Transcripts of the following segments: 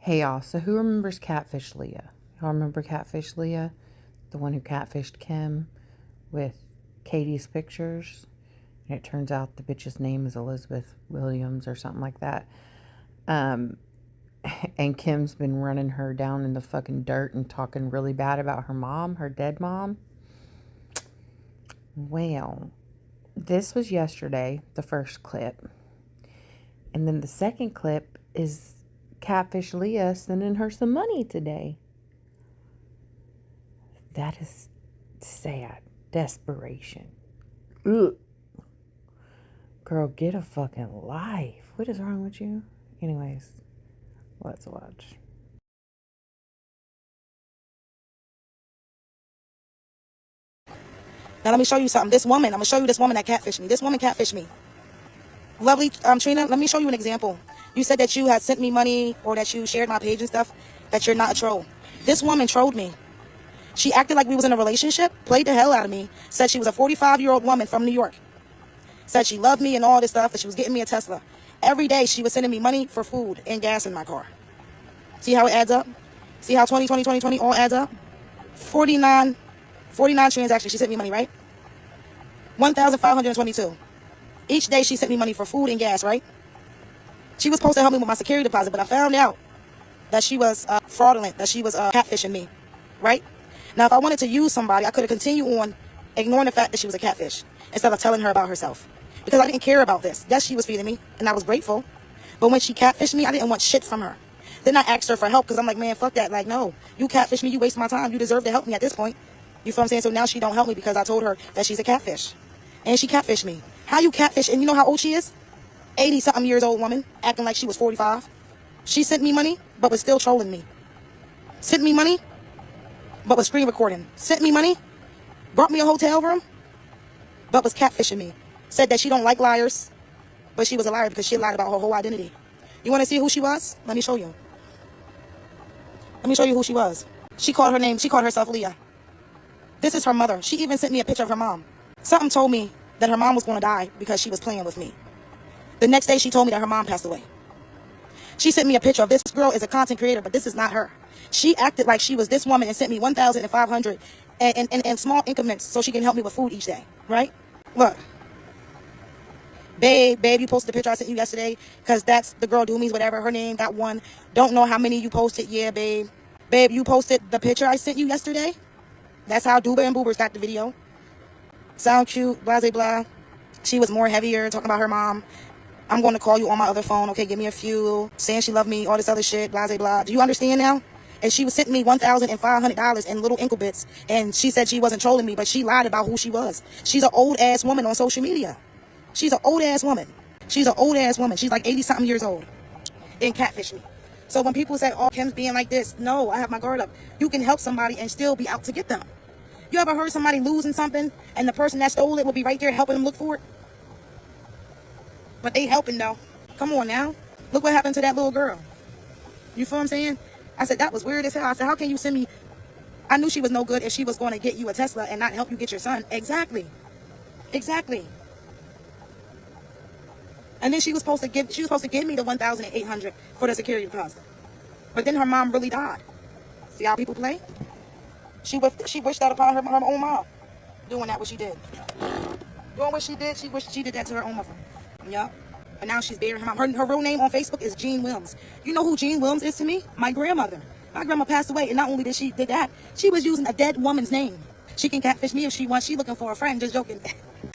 Hey y'all, so who remembers Catfish Leah? Y'all remember Catfish Leah? The one who catfished Kim with Katie's pictures? And it turns out the bitch's name is Elizabeth Williams or something like that. Um, and Kim's been running her down in the fucking dirt and talking really bad about her mom, her dead mom. Well, this was yesterday, the first clip. And then the second clip is Catfish Leah sending her some money today. That is sad. Desperation. Ugh. Girl, get a fucking life. What is wrong with you? Anyways, let's watch. Now let me show you something. This woman, I'm gonna show you this woman that catfished me. This woman catfished me. Lovely, Trina, let me show you an example. You said that you had sent me money or that you shared my page and stuff, that you're not a troll. This woman trolled me. She acted like we was in a relationship, played the hell out of me, said she was a 45-year-old woman from New York. Said she loved me and all this stuff, that she was getting me a Tesla. Every day she was sending me money for food and gas in my car. See how it adds up? See how 20 all adds up? 49 transactions she sent me money, right? 1,522. Each day she sent me money for food and gas, right? She was supposed to help me with my security deposit, but I found out that she was fraudulent, that she was catfishing me, right? Now, if I wanted to use somebody, I could have continued on ignoring the fact that she was a catfish instead of telling her about herself. Because I didn't care about this. Yes, she was feeding me, and I was grateful. But when she catfished me, I didn't want shit from her. Then I asked her for help because I'm like, man, fuck that. Like, no, you catfish me, you waste my time. You deserve to help me at this point. You feel what I'm saying? So now she don't help me because I told her that she's a catfish. And she catfished me. How you catfish? And you know how old she is? 80-something years old woman, acting like she was 45. She sent me money, but was still trolling me. Sent me money, but was screen recording. Sent me money, brought me a hotel room, but was catfishing me. Said that she don't like liars, but she was a liar because she lied about her whole identity. You want to see who she was? Let me show you. Let me show you who she was. She called herself Leah. This is her mother. She even sent me a picture of her mom. Something told me that her mom was going to die because she was playing with me. The next day she told me that her mom passed away. She sent me a picture of this girl is a content creator, but this is not her. She acted like she was this woman and sent me 1,500 in small increments so she can help me with food each day, right? Look. Babe, you posted the picture I sent you yesterday because that's the girl Doomies, whatever. Her name got one. Don't know how many you posted. Yeah, babe. Babe, you posted the picture I sent you yesterday. That's how Dooba and Boobers got the video. Sound cute, blah, blah, blah. She was more heavier, talking about her mom. I'm going to call you on my other phone. Okay, give me a few. Saying she loved me, all this other shit, blah, blah, blah. Do you understand now? And she was sending me $1,500 in little income bits. And she said she wasn't trolling me, but she lied about who she was. She's an old-ass woman on social media. She's an old-ass woman. She's an old-ass woman. She's like 80-something years old. And catfish me. So when people say, oh, Kim's being like this, no, I have my guard up. You can help somebody and still be out to get them. You ever heard somebody losing something and the person that stole it will be right there helping them look for it? But they helping though. Come on now. Look what happened to that little girl. You feel what I'm saying? I said, that was weird as hell. I said, how can you send me? I knew she was no good if she was going to get you a Tesla and not help you get your son. Exactly. Exactly. And then she was supposed to give me the 1,800 for the security deposit. But then her mom really died. See how people play? She wished that upon her own mom. Doing that what she did. Doing what she did, she wished she did that to her own mother. Yeah. And now she's burying her mom. Her real name on Facebook is Jean Williams. You know who Jean Williams is to me? My grandmother. My grandma passed away, and not only did she did that, she was using a dead woman's name. She can catfish me if she wants. She looking for a friend, just joking.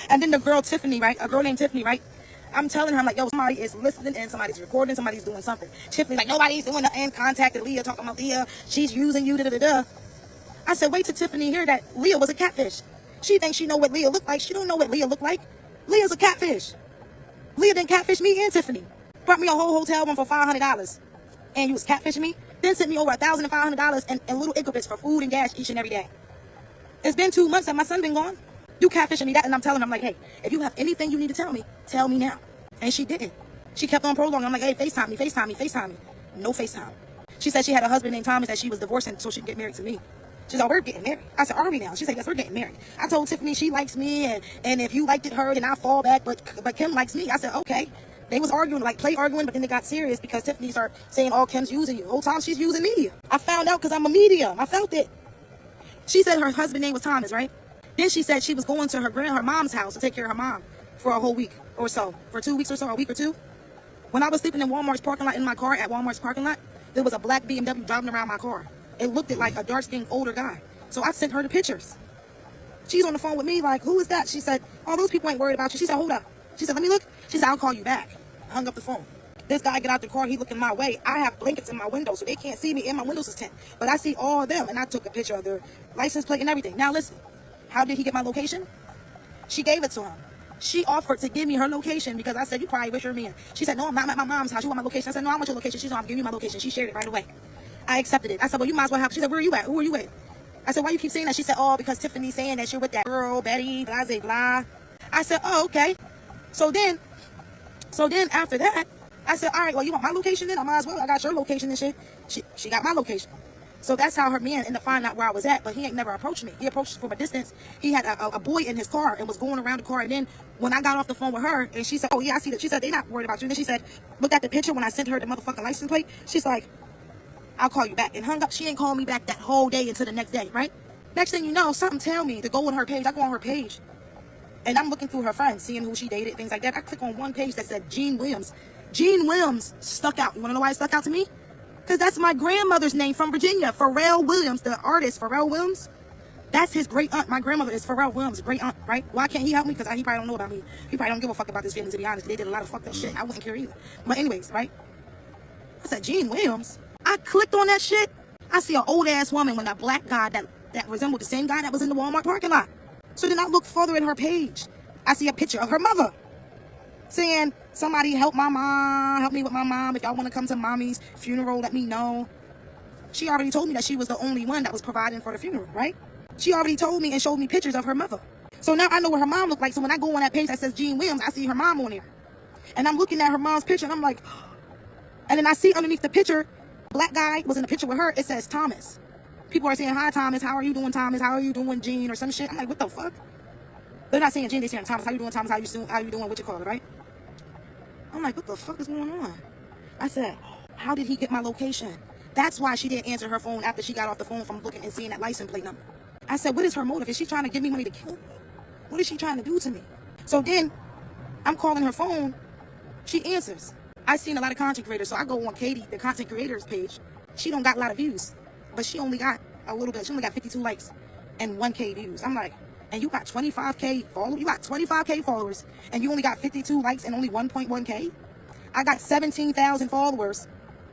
And then the girl Tiffany, right? A girl named Tiffany, right? I'm telling her, I'm like, yo, somebody is listening and somebody's recording, somebody's doing something. Tiffany, like, nobody's doing nothing. Contacted Leah, talking about Leah. She's using you, da-da-da-da. I said, wait till Tiffany hear that Leah was a catfish. She thinks she know what Leah looked like. She don't know what Leah looked like. Leah's a catfish. Leah didn't catfish me and Tiffany. Brought me a whole hotel room for $500. And you was catfishing me. Then sent me over $1,500 in little increments for food and gas each and every day. It's been 2 months and my son been gone. You catfishing me that, and I'm telling her, I'm like, hey, if you have anything you need to tell me now. And she didn't. She kept on prolonging. I'm like, hey, FaceTime me. No FaceTime. She said she had a husband named Thomas that she was divorcing so she could get married to me. She said, oh, we're getting married. I said, are we now? She said, yes, we're getting married. I told Tiffany she likes me, and if you liked her, then I'll fall back, but Kim likes me. I said, okay. They was arguing, like play arguing, but then they got serious because Tiffany started saying, "Oh, Kim's using you." The whole time she's using me. I found out because I'm a medium. I felt it. She said her husband's name was Thomas, right? Then she said she was going to her mom's house to take care of her mom for a whole week or so, for 2 weeks or so, a week or two. When I was sleeping in Walmart's parking lot, in my car at Walmart's parking lot, there was a black BMW driving around my car. It looked like a dark-skinned older guy. So I sent her the pictures. She's on the phone with me like, "Who is that?" She said, "Oh, those people ain't worried about you." She said, "Hold up." She said, "Let me look." She said, "I'll call you back." I hung up the phone. This guy get out the car, he looking my way. I have blankets in my window, so they can't see me, and my windows is tint. But I see all of them, and I took a picture of their license plate and everything. Now listen, how did he get my location? She gave it to him. She offered to give me her location because I said, "You probably wish you're me." She said, "No, I'm not at my mom's house. You want my location?" I said, "No, I want your location." She said, "I'm giving you my location." She shared it right away. I accepted it. I said, "Well, you might as well have." She said, "Where are you at? Who are you with?" I said, "Why you keep saying that?" She said, "Oh, because Tiffany's saying that you're with that girl, Betty, blah, blah, blah." I said, "Oh, okay." So then after that, I said, "All right, well, you want my location then? I might as well. I got your location and shit." She got my location. So that's how her man ended up finding out where I was at, but he ain't never approached me. He approached from a distance. He had a boy in his car and was going around the car. And then when I got off the phone with her, and she said, "Oh, yeah, I see that." She said, "They not worried about you." And then she said, "Look at the picture when I sent her the motherfucking license plate." She's like, "I'll call you back," and hung up. She ain't called me back that whole day until the next day, right? Next thing you know, something tell me to go on her page. I go on her page, and I'm looking through her friends, seeing who she dated, things like that. I click on one page that said Gene Williams. Gene Williams stuck out. You want to know why it stuck out to me? Because that's my grandmother's name from Virginia. Pharrell Williams, the artist Pharrell Williams. That's his great aunt. My grandmother is Pharrell Williams' great aunt, right? Why can't he help me? Because he probably don't know about me. He probably don't give a fuck about this family, to be honest. They did a lot of fucked up shit. I wouldn't care either. But anyways, right? I said, Gene Williams. I clicked on that shit. I see an old ass woman with a black guy that resembled the same guy that was in the Walmart parking lot. So then I look further at her page. I see a picture of her mother saying, "Somebody help my mom, help me with my mom. If y'all want to come to mommy's funeral, let me know." She already told me that she was the only one that was providing for the funeral, right? She already told me and showed me pictures of her mother. So now I know what her mom looked like. So when I go on that page that says Gene Williams, I see her mom on there. And I'm looking at her mom's picture and I'm like, and then I see underneath the picture, black guy was in the picture with her. It says Thomas. People are saying, "Hi, Thomas. How are you doing, Thomas? How are you doing, Gene?" Or some shit. I'm like, what the fuck? They're not saying Gene. They're saying, "Thomas. How you doing, Thomas? How you doing? What you call it, right?" I'm like, what the fuck is going on? I said, how did he get my location? That's why she didn't answer her phone after she got off the phone from looking and seeing that license plate number. I said, what is her motive? Is she trying to give me money to kill me? What is she trying to do to me? So then I'm calling her phone. She answers. I seen a lot of content creators, so I go on Katie, the content creators page. She don't got a lot of views, but she only got a little bit. She only got 52 likes and 1K views. I'm like, and you got 25K followers? You got 25K followers, and you only got 52 likes and only 1.1K? I got 17,000 followers,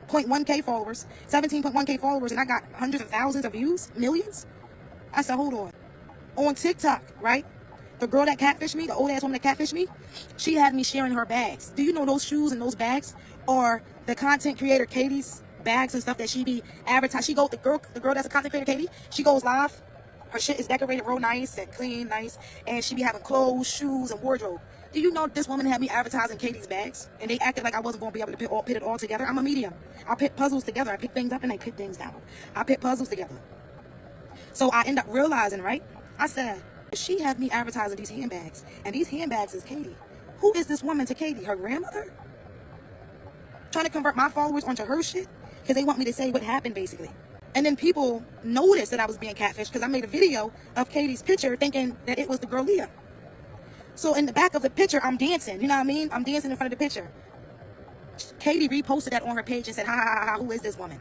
0.1K followers, 17.1K followers, and I got hundreds of thousands of views, millions? I said, hold on. On TikTok, right? The girl that catfished me, the old ass woman that catfished me, she had me sharing her bags. Do you know those shoes and those bags are the content creator Katie's bags and stuff that she be advertising? The girl that's a content creator, Katie, she goes live. Her shit is decorated real nice and clean, nice, and she be having clothes, shoes, and wardrobe. Do you know this woman had me advertising Katie's bags? And they acted like I wasn't going to be able to put it all together. I'm a medium. I put puzzles together. I pick things up and I put things down. I put puzzles together. So I end up realizing, right? I said, she had me advertising these handbags, and these handbags is Katie. Who is this woman to Katie? Her grandmother? Trying to convert my followers onto her shit? Because they want me to say what happened, basically. And then people noticed that I was being catfished because I made a video of Katie's picture thinking that it was the girl Leah. So in the back of the picture, I'm dancing. You know what I mean? I'm dancing in front of the picture. Katie reposted that on her page and said, "Ha ha ha, who is this woman?"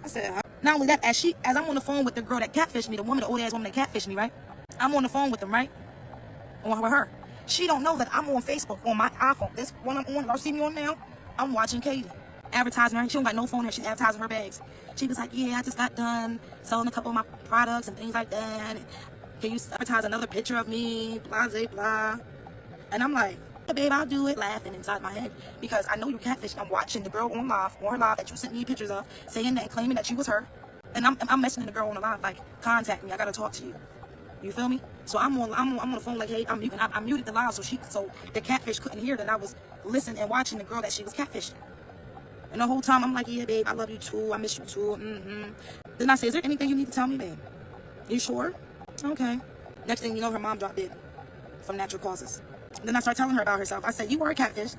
I said, huh? Not only that, as I'm on the phone with the girl that catfished me, the old ass woman that catfished me, right? I'm on the phone with them, right? With her. She don't know that I'm on Facebook on my iPhone. This one I'm on, y'all see me on now? I'm watching Katie. Advertising her. She don't got no phone here. She's advertising her bags. She was like, "Yeah, I just got done selling a couple of my products and things like that. Can you advertise another picture of me? Blah, blah, blah." And I'm like, "Yeah, babe, I'll do it," laughing inside my head because I know you catfish. I'm watching the girl on her live that you sent me pictures of, saying that, claiming that she was her. And I'm messaging the girl on the live like, "Contact me. I gotta talk to you." You feel me? So I'm on the phone like, "Hey, I muted the live so the catfish couldn't hear that I was listening and watching the girl that she was catfishing." And the whole time I'm like, "Yeah, babe, I love you too. I miss you too." Then I say, "Is there anything you need to tell me, babe?" "You sure?" "Okay." Next thing you know, her mom dropped dead from natural causes. Then I start telling her about herself. I said, "You were a catfish.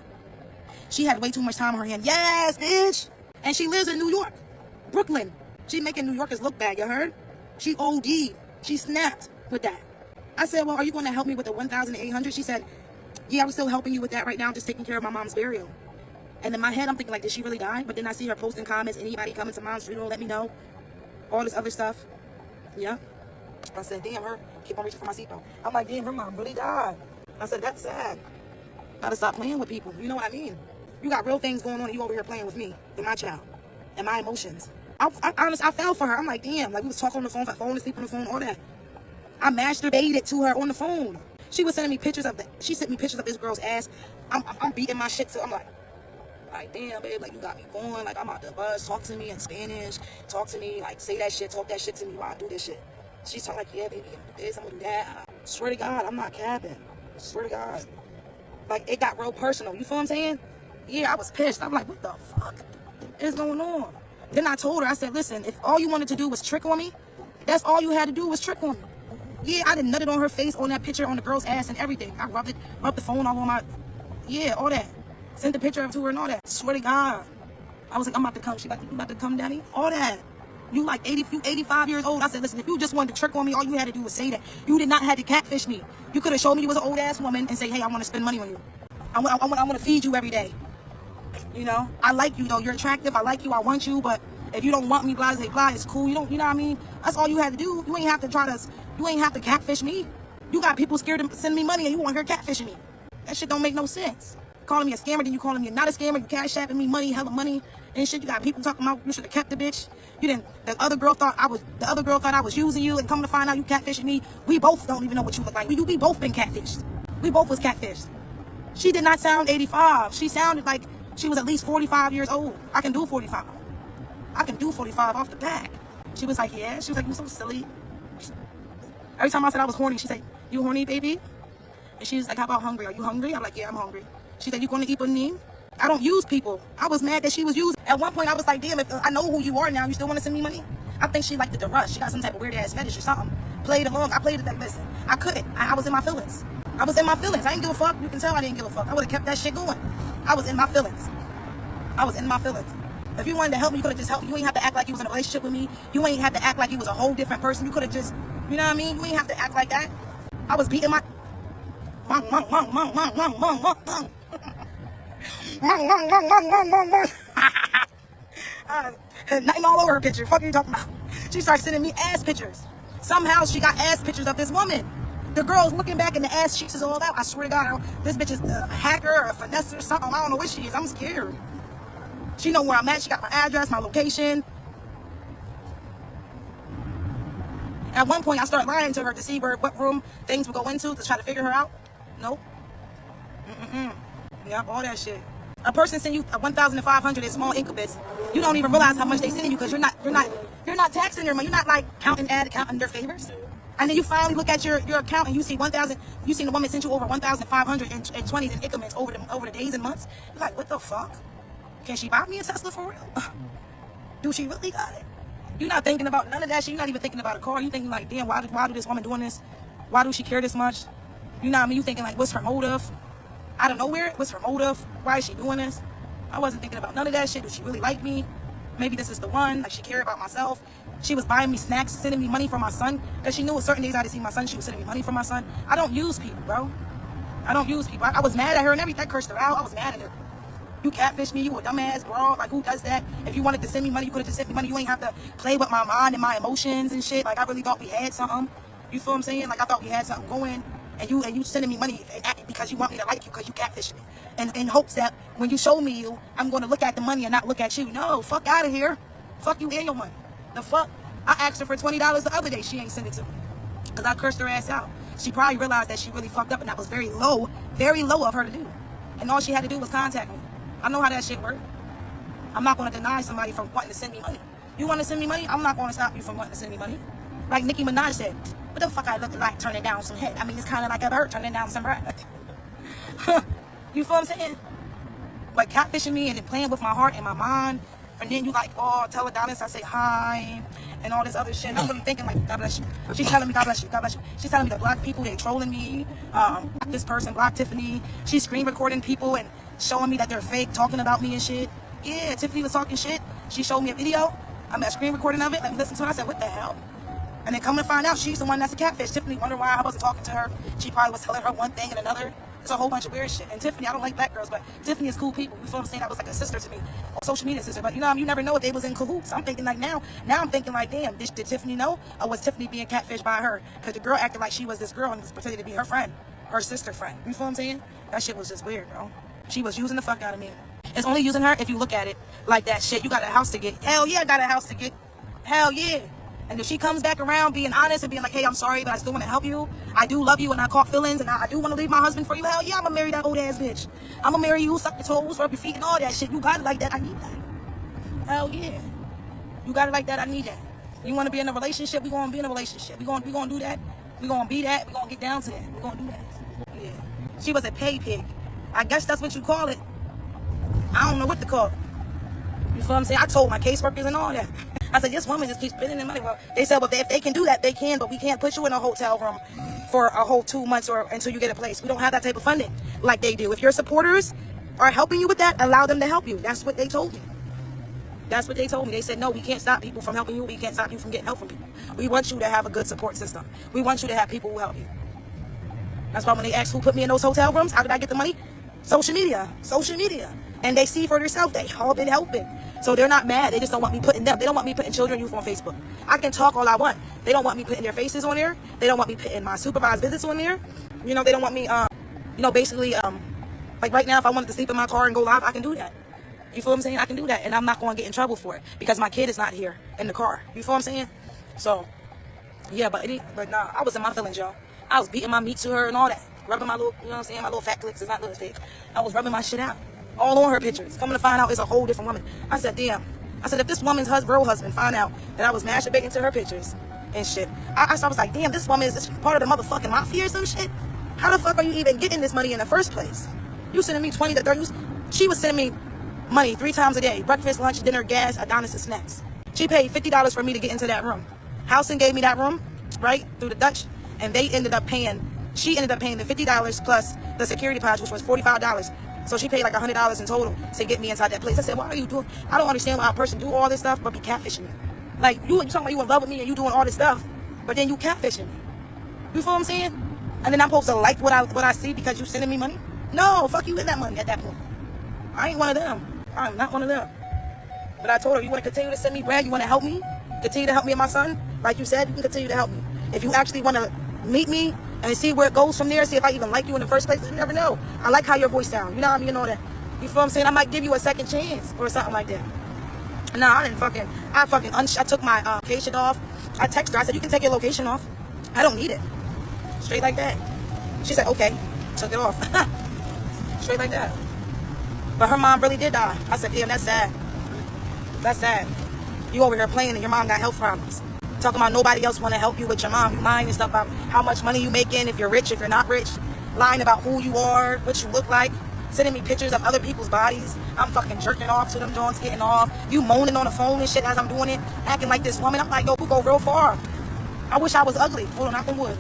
She had way too much time on her hand. Yes, bitch. And she lives in New York, Brooklyn. She making New Yorkers look bad, you heard? She OD'd. She snapped with that. I said, well, are you going to help me with the 1,800? She said, yeah, I'm still helping you with that right now. I'm just taking care of my mom's burial. And in my head, I'm thinking, like, did she really die? But then I see her posting comments. Anybody coming to mom's funeral, let me know. All this other stuff. Yeah. I said, damn, her. Keep on reaching for my seatbelt. I'm like, damn, her mom really died. I said, that's sad. Gotta stop playing with people. You know what I mean? You got real things going on and you over here playing with me and my child and my emotions. I fell for her. I'm like, damn. Like, we was talking on the phone, falling asleep on the phone, all that. I masturbated to her on the phone. She was sending me pictures of she sent me pictures of this girl's ass. I'm beating my shit, so I'm like, damn, babe, like, you got me going. Like, I'm out the bus. Talk to me in Spanish. Talk to me, like, say that shit. Talk that shit to me while I do this shit. She's talking like, yeah, baby, I'm gonna do this, I'm gonna do that. I swear to God, I'm not capping. Swear to God. Like, it got real personal. You feel what I'm saying? Yeah, I was pissed. I'm like, what the fuck is going on? Then I told her, I said, listen, if all you wanted to do was trick on me, that's all you had to do was trick on me. Yeah, I done nutted on her face, on that picture, on the girl's ass and everything. I rubbed the phone all on my, yeah, all that. Sent the picture to her and all that. Swear to God. I was like, I'm about to come. She like, you about to come, daddy? All that. You like 85 years old. I said, listen, if you just wanted to trick on me, all you had to do was say that. You did not have to catfish me. You could have showed me you was an old ass woman and say, hey, I want to spend money on you. I want to feed you every day. You know, I like you though. You're attractive. I like you. I want you. But if you don't want me, blah, blah, it's cool. You know what I mean? That's all you had to do. You ain't have to catfish me. You got people scared to send me money and you want her catfishing me. That shit don't make no sense. Calling me a scammer, then you calling me not a scammer. You cash apping me money, hella money and shit. You got people talking about you should have kept the bitch. You didn't. The other girl thought I was using you, and come to find out you catfishing me. We both don't even know what you look like. We both been catfished. We both was catfished. She did not sound 85. She sounded like she was at least 45 years old. I can do 45. I can do 45 off the back. She was like, yeah. She was like, you so silly. Every time I said I was horny, she said, you horny, baby? And she was like, how about hungry? Are you hungry? I'm like, yeah, I'm hungry. She said, you going to eat with me? I don't use people. I was mad that she was using. At one point, I was like, damn, if I know who you are now, you still want to send me money? I think she liked it to rush. She got some type of weird ass fetish or something. Played along. I played it like, listen, I couldn't. I was in my feelings. I was in my feelings. I didn't give a fuck. You can tell I didn't give a fuck. I would have kept that shit going. I was in my feelings. I was in my feelings. If you wanted to help me, you could have just helped me. You ain't have to act like you was in a relationship with me. You ain't have to act like you was a whole different person. You could have just, you know what I mean? You ain't have to act like that. I was beating my... Nothing all over her picture. Fuck you talking about? She started sending me ass pictures. Somehow she got ass pictures of this woman. The girl's looking back and the ass cheeks is all out. I swear to God, this bitch is a hacker or a finesse or something. I don't know what she is. I'm scared. She know where I'm at. She got my address, my location. At one point, I started lying to her to see what room things would go into to try to figure her out. Nope. Yep, all that shit. A person send you 1,500 in small increments. You don't even realize how much they send you because you're not taxing your money. You're not like counting their favors. And then you finally look at your account and you see 1,000. You see the woman sent you over 1,520 in increments over the days and months. You're like, what the fuck? Can she buy me a Tesla for real? Do she really got it? You're not thinking about none of that shit. You're not even thinking about a car. You're thinking like, damn, why do this woman doing this? Why do she care this much? You know what I mean? You thinking like, what's her motive? Out of nowhere, what's her motive? Why is she doing this? I wasn't thinking about none of that shit. Does she really like me? Maybe this is the one. Like, she cared about myself. She was buying me snacks, sending me money for my son. Because she knew a certain days I had to see my son, she was sending me money for my son. I don't use people, bro. I don't use people. I was mad at her and everything. I cursed her out. I was mad at her. You catfish me. You a dumbass, bro. Like, who does that? If you wanted to send me money, you could have just sent me money. You ain't have to play with my mind and my emotions and shit. Like, I really thought we had something. You feel what I'm saying? Like, I thought we had something going. And you sending me money because you want me to like you because you catfish me. And in hopes that when you show me you, I'm going to look at the money and not look at you. No, fuck out of here. Fuck you and your money. The fuck? I asked her for $20 the other day. She ain't sent it to me. Because I cursed her ass out. She probably realized that she really fucked up and that was very low of her to do. And all she had to do was contact me. I know how that shit works. I'm not going to deny somebody from wanting to send me money. You want to send me money? I'm not going to stop you from wanting to send me money. Like Nicki Minaj said, what the fuck I look like turning down some head? I mean, it's kind of like a bird turning down some bread. You feel what I'm saying? Like catfishing me and then playing with my heart and my mind. And then you like, oh, tell Adonis I say hi and all this other shit. And I'm really thinking like, God bless you. She's telling me, God bless you, God bless you. She's telling me the black people, they're trolling me. This person, Black Tiffany, she's screen recording people and showing me that they're fake, talking about me and shit. Yeah, Tiffany was talking shit. She showed me a video. I'm at screen recording of it. Let me listen to it. I said, what the hell? And then come to find out, she's the one that's a catfish. Tiffany wondered why I wasn't talking to her. She probably was telling her one thing and another. It's a whole bunch of weird shit. And Tiffany, I don't like black girls, but Tiffany is cool people. You feel what I'm saying? That was like a sister to me, a social media sister. But you know, you never know if they was in cahoots. I'm thinking like now I'm thinking like, damn, did Tiffany know? Or was Tiffany being catfished by her? Because the girl acted like she was this girl and was pretending to be her friend, her sister friend. You feel what I'm saying? That shit was just weird, bro. She was using the fuck out of me. It's only using her if you look at it like that shit. You got a house to get. Hell yeah, I got a house to get. Hell yeah. And if she comes back around being honest and being like, hey, I'm sorry, but I still want to help you. I do love you and I caught feelings and I do want to leave my husband for you. Hell yeah, I'm going to marry that old ass bitch. I'm going to marry you, suck your toes, rub your feet and all that shit. You got it like that. I need that. Hell yeah. You got it like that. I need that. You want to be in a relationship? We going to be in a relationship. We going to do that. We going to be that. We going to get down to that. We going to do that. Yeah. She was a pay pig. I guess that's what you call it. I don't know what to call it. You feel what I'm saying? I told my caseworkers and all that. I said, this woman just keeps spending their money. Well, they said, well, if they can do that, they can, but we can't put you in a hotel room for a whole 2 months or until you get a place. We don't have that type of funding like they do. If your supporters are helping you with that, allow them to help you. That's what they told me. That's what they told me. They said, no, we can't stop people from helping you. We can't stop you from getting help from people. We want you to have a good support system. We want you to have people who help you. That's why when they asked who put me in those hotel rooms, how did I get the money? Social media. Social media. And they see for themselves, they all been helping. So they're not mad. They just don't want me putting them. They don't want me putting children youth on Facebook. I can talk all I want. They don't want me putting their faces on there. They don't want me putting my supervised visits on there. You know, they don't want me, basically, like right now, if I wanted to sleep in my car and go live, I can do that. You feel what I'm saying? I can do that. And I'm not going to get in trouble for it because my kid is not here in the car. You feel what I'm saying? So, yeah, but nah, I was in my feelings, y'all. I was beating my meat to her and all that. Rubbing my little, you know what I'm saying? My little fat clicks. It's not little fake. I was rubbing my shit out. All on her pictures. Coming to find out it's a whole different woman. I said, damn. I said, if this woman's real husband find out that I was masturbating to her pictures and shit, I was like, damn, this woman is part of the motherfucking mafia or some shit? How the fuck are you even getting this money in the first place? You sending me 20 to 30. She was sending me money 3 times a day. Breakfast, lunch, dinner, gas, Adonis, and snacks. She paid $50 for me to get into that room. Housen gave me that room, right, through the Dutch, and she ended up paying the $50 plus the security deposit, which was $45. So she paid like $100 in total to get me inside that place. I said, why are you doing? I don't understand why a person do all this stuff but be catfishing me. Like, you talking about you in love with me and you doing all this stuff, but then you catfishing me. You feel what I'm saying? And then I'm supposed to like what I see because you sending me money? No, fuck you with that money at that point. I ain't one of them. I'm not one of them. But I told her, you want to continue to send me bread? You want to help me? Continue to help me and my son? Like you said, you can continue to help me. If you actually want to meet me and see where it goes from there, see if I even like you in the first place, you never know. I like how your voice sounds. You know what I mean? You know that. You feel what I'm saying? I might give you a second chance or something like that. Nah, I took my location off. I texted her. I said, you can take your location off. I don't need it. Straight like that. She said, okay. Took it off. Straight like that. But her mom really did die. I said, damn, that's sad. That's sad. You over here playing and your mom got health problems. Talking about nobody else want to help you with your mom. You lying and stuff about how much money you making, if you're rich, if you're not rich. Lying about who you are, what you look like. Sending me pictures of other people's bodies. I'm fucking jerking off to them joints, getting off. You moaning on the phone and shit as I'm doing it. Acting like this woman. I'm like, yo, we go real far. I wish I was ugly. Hold on, knock on wood.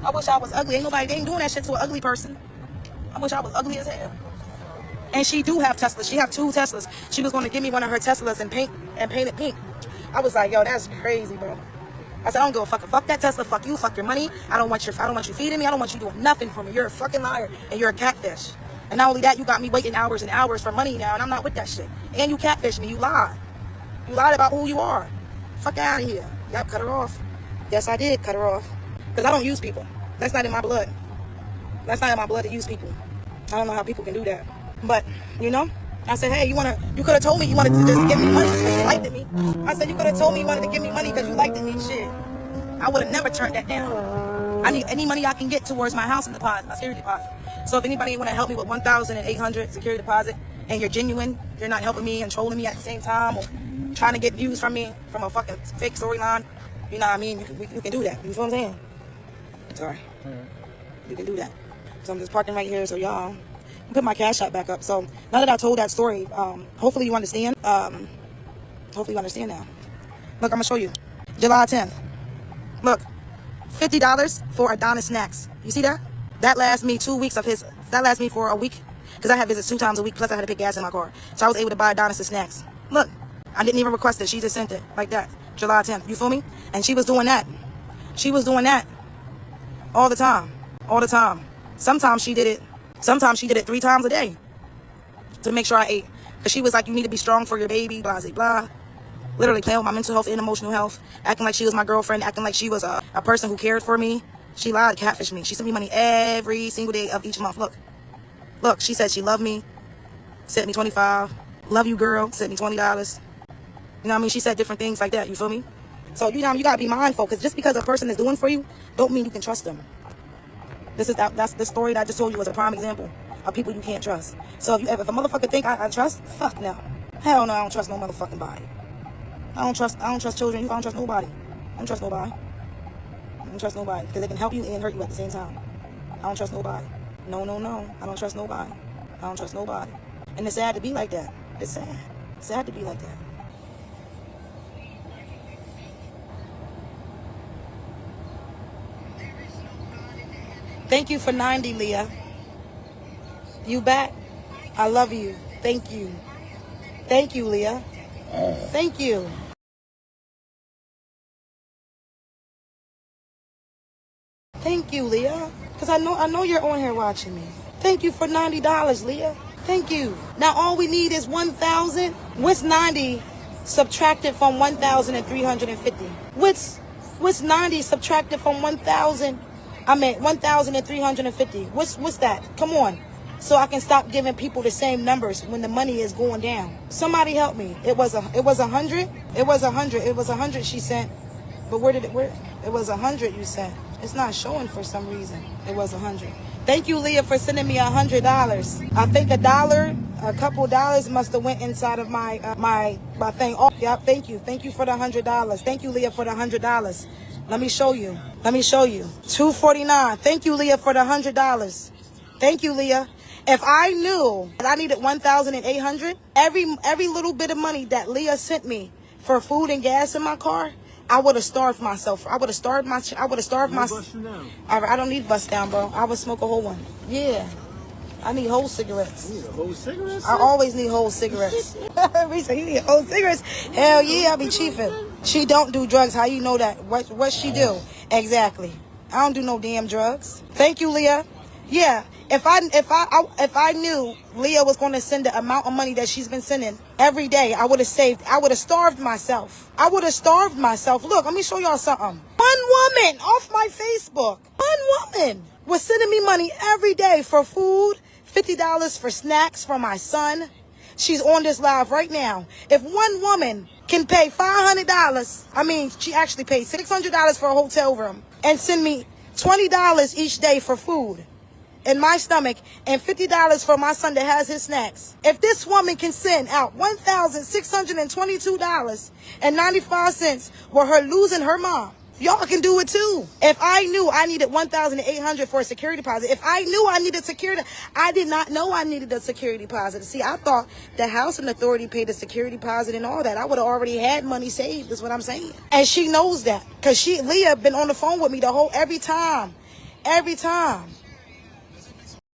I wish I was ugly. They ain't doing that shit to an ugly person. I wish I was ugly as hell. And she do have Teslas. She have 2 Teslas. She was going to give me one of her Teslas and paint it pink. I was like, yo, that's crazy, bro. I said, I don't give a fuck. Fuck that Tesla. Fuck you. Fuck your money. I don't want you feeding me. I don't want you doing nothing for me. You're a fucking liar and you're a catfish. And not only that, you got me waiting hours and hours for money now, and I'm not with that shit. And you catfish me. You lied. You lied about who you are. Fuck out of here. Yep, cut her off. Yes, I did cut her off. Because I don't use people. That's not in my blood. That's not in my blood to use people. I don't know how people can do that. But, you know, I said, hey, you could have told me you wanted to just give me money because you liked me. I said, you could have told me you wanted to give me money because you liked me. Shit. I would have never turned that down. I need any money I can get towards my house and deposit, my security deposit. So if anybody want to help me with $1,800 security deposit and you're genuine, you're not helping me and trolling me at the same time or trying to get views from me from a fucking fake storyline, you know what I mean? You can do that. You feel what I'm saying? Sorry. You can do that. So I'm just parking right here so y'all put my cash app back up. So now that I told that story, hopefully you understand. Hopefully you understand now. Look, I'm gonna show you. July 10th. Look, $50 for Adonis snacks. You see that? That lasts me 2 weeks of his. That lasts me for a week because I had visits 2 times a week, plus I had to put gas in my car. So I was able to buy Adonis snacks. Look, I didn't even request it. She just sent it like that, July 10th. You feel me? And she was doing that. She was doing that all the time. All the time. Sometimes she did it 3 times a day to make sure I ate. Because she was like, you need to be strong for your baby, blah, blah, blah. Literally playing with my mental health and emotional health. Acting like she was my girlfriend. Acting like she was a person who cared for me. She lied, catfished me. She sent me money every single day of each month. Look, she said she loved me. Sent me $25. Love you, girl. Sent me $20. You know what I mean? She said different things like that. You feel me? So, you know, you got to be mindful. Because just because a person is doing for you, don't mean you can trust them. That's the story that I just told you was a prime example of people you can't trust. So if a motherfucker think I trust, fuck no. Hell no, I don't trust no motherfucking body. I don't trust children. I don't trust nobody. I don't trust nobody. I don't trust nobody. Because they can help you and hurt you at the same time. I don't trust nobody. No. I don't trust nobody. I don't trust nobody. And it's sad to be like that. It's sad. It's sad to be like that. Thank you for 90, Leah. You back? I love you. Thank you. Thank you, Leah. Thank you. Thank you, Leah. Because I know you're on here watching me. Thank you for $90, Leah. Thank you. Now all we need is 1,000. What's 90 subtracted from 1,350? What's 90 subtracted from 1,000? I mean 1,350. What's that? Come on. So I can stop giving people the same numbers when the money is going down. Somebody help me. It was 100. It was 100 she sent. But where it was 100 you sent. It's not showing for some reason. It was 100. Thank you, Leah, for sending me $100. I think a couple dollars must have went inside of my thing. Oh, yeah, thank you. Thank you for the $100. Thank you, Leah, for the $100. Let me show you. $249. Thank you, Leah, for the $100. Thank you, Leah. If I knew that I needed 1,800, every little bit of money that Leah sent me for food and gas in my car, I would have starved myself. I would have starved myself. All right, I don't need bust down, bro. I would smoke a whole one. Yeah. I need whole cigarettes. You need a whole cigarette? I always need whole cigarettes. Risa, you need whole cigarettes? Hell yeah, I be chiefing. She don't do drugs. How you know that? What she do? Exactly. I don't do no damn drugs. Thank you, Leah. Yeah. If I knew Leah was going to send the amount of money that she's been sending every day, I would have starved myself. Look, let me show y'all something. One woman off my Facebook, one woman was sending me money every day for food, $50 for snacks for my son. She's on this live right now. If one woman can pay $500, she actually paid $600 for a hotel room and send me $20 each day for food in my stomach and $50 for my son that has his snacks. If this woman can send out $1,622.95 with her losing her mom, y'all can do it too. If I knew I needed $1,800 for a security deposit, if I knew I needed security, I did not know I needed a security deposit. See, I thought the housing authority paid the security deposit and all that. I would have already had money saved, is what I'm saying. And she knows that. Because Leah been on the phone with me every time.